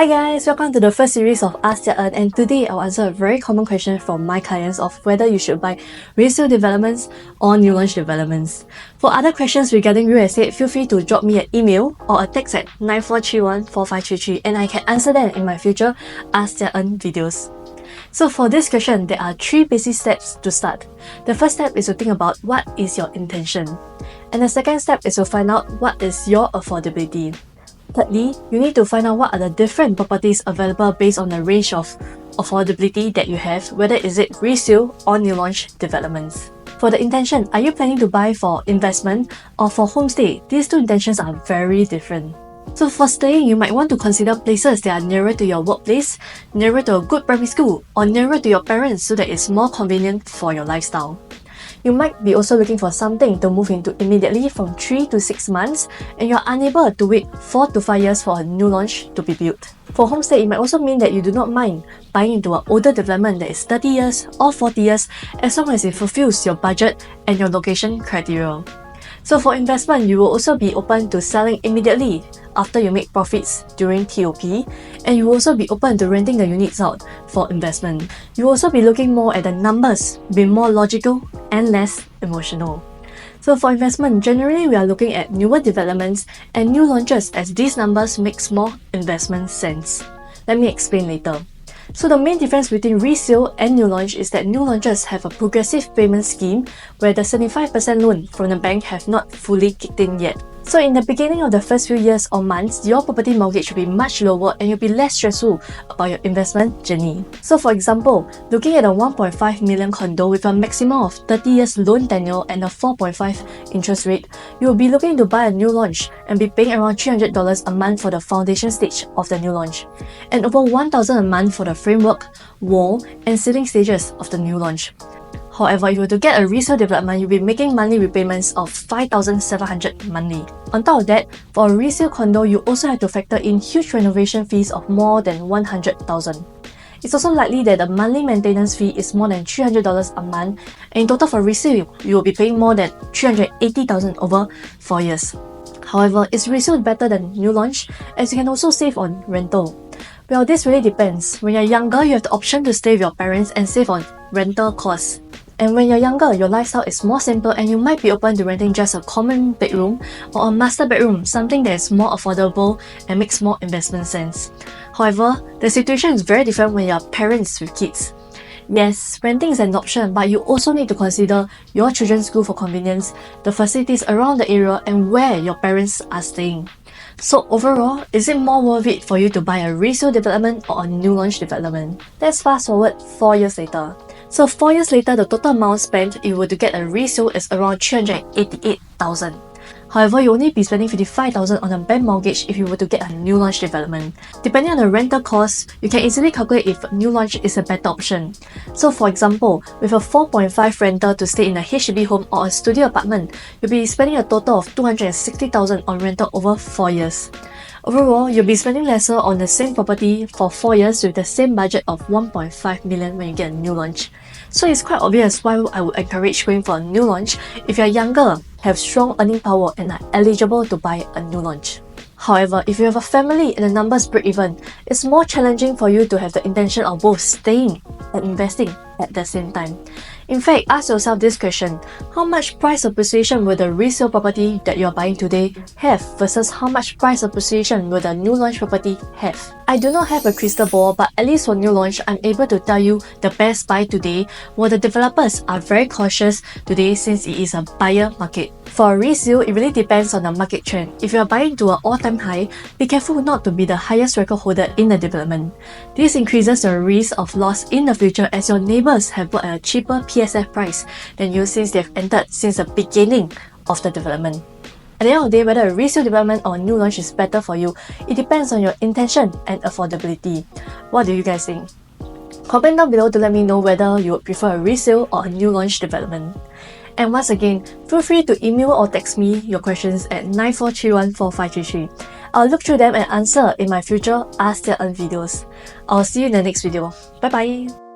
Hi guys, welcome to the first series of Ask JiaEn, and today I'll answer a very common question from my clients of whether you should buy resale developments or new launch developments. For other questions regarding real estate, feel free to drop me an email or a text at 94314533 and I can answer them in my future Ask JiaEn videos. So for this question, there are 3 basic steps to start. The first step is to think about what is your intention. And the second step is to find out what is your affordability. Thirdly, you need to find out what are the different properties available based on the range of affordability that you have, whether is it resale or new launch developments. For the intention, are you planning to buy for investment or for homestay? These two intentions are very different. So for staying, you might want to consider places that are nearer to your workplace, nearer to a good primary school, or nearer to your parents so that it's more convenient for your lifestyle. You might be also looking for something to move into immediately from 3 to 6 months, and you're unable to wait 4 to 5 years for a new launch to be built. For homestay, it might also mean that you do not mind buying into an older development that is 30 years or 40 years as long as it fulfills your budget and your location criteria. So for investment, you will also be open to selling immediately after you make profits during TOP, and you will also be open to renting the units out for investment. You will also be looking more at the numbers, being more logical and less emotional. So for investment, generally we are looking at newer developments and new launches as these numbers makes more investment sense. Let me explain later. So the main difference between resale and new launch is that new launches have a progressive payment scheme where the 75% loan from the bank have not fully kicked in yet. So in the beginning of the first few years or months, your property mortgage will be much lower and you'll be less stressful about your investment journey. So for example, looking at a 1.5 million condo with a maximum of 30 years loan tenure and a 4.5 interest rate, you will be looking to buy a new launch and be paying around $300 a month for the foundation stage of the new launch, and over $1,000 a month for the framework, wall, and ceiling stages of the new launch. However, if you were to get a resale development, you'll be making monthly repayments of $5,700 monthly. On top of that, for a resale condo, you also have to factor in huge renovation fees of more than $100,000. It's also likely that the monthly maintenance fee is more than $300 a month, and in total for resale, you will be paying more than $380,000 over 4 years. However, is resale better than new launch, as you can also save on rental? Well, this really depends. When you're younger, you have the option to stay with your parents and save on rental costs. And when you're younger, your lifestyle is more simple and you might be open to renting just a common bedroom or a master bedroom, something that is more affordable and makes more investment sense. However, the situation is very different when you're parents with kids. Yes, renting is an option, but you also need to consider your children's school for convenience, the facilities around the area, and where your parents are staying. So overall, is it more worth it for you to buy a resale development or a new launch development? Let's fast forward 4 years later. So 4 years later, the total amount spent if you were to get a resale is around $388,000. However, you only be spending $55,000 on a bank mortgage if you were to get a new launch development. Depending on the rental cost, you can easily calculate if a new launch is a better option. So for example, with a 4.5 rental to stay in a HDB home or a studio apartment, you'll be spending a total of $260,000 on rental over 4 years. Overall, you'll be spending lesser on the same property for 4 years with the same budget of $1.5 million when you get a new launch. So it's quite obvious why I would encourage going for a new launch if you're younger, have strong earning power, and are eligible to buy a new launch. However, if you have a family and the numbers break even, it's more challenging for you to have the intention of both staying and investing at the same time. In fact, ask yourself this question: how much price appreciation will the resale property that you're buying today have versus how much price appreciation will the new launch property have? I do not have a crystal ball, but at least for new launch, I'm able to tell you the best buy today, while the developers are very cautious today since it is a buyer market. For a resale, it really depends on the market trend. If you are buying to an all-time high, be careful not to be the highest record holder in the development. This increases your risk of loss in the future as your neighbors have bought at a cheaper PSF price than you since they've entered since the beginning of the development. At the end of the day, whether a resale development or a new launch is better for you, it depends on your intention and affordability. What do you guys think? Comment down below to let me know whether you would prefer a resale or a new launch development. And once again, feel free to email or text me your questions at 94314533. I'll look through them and answer in my future Ask JiaEn videos. I'll see you in the next video. Bye bye!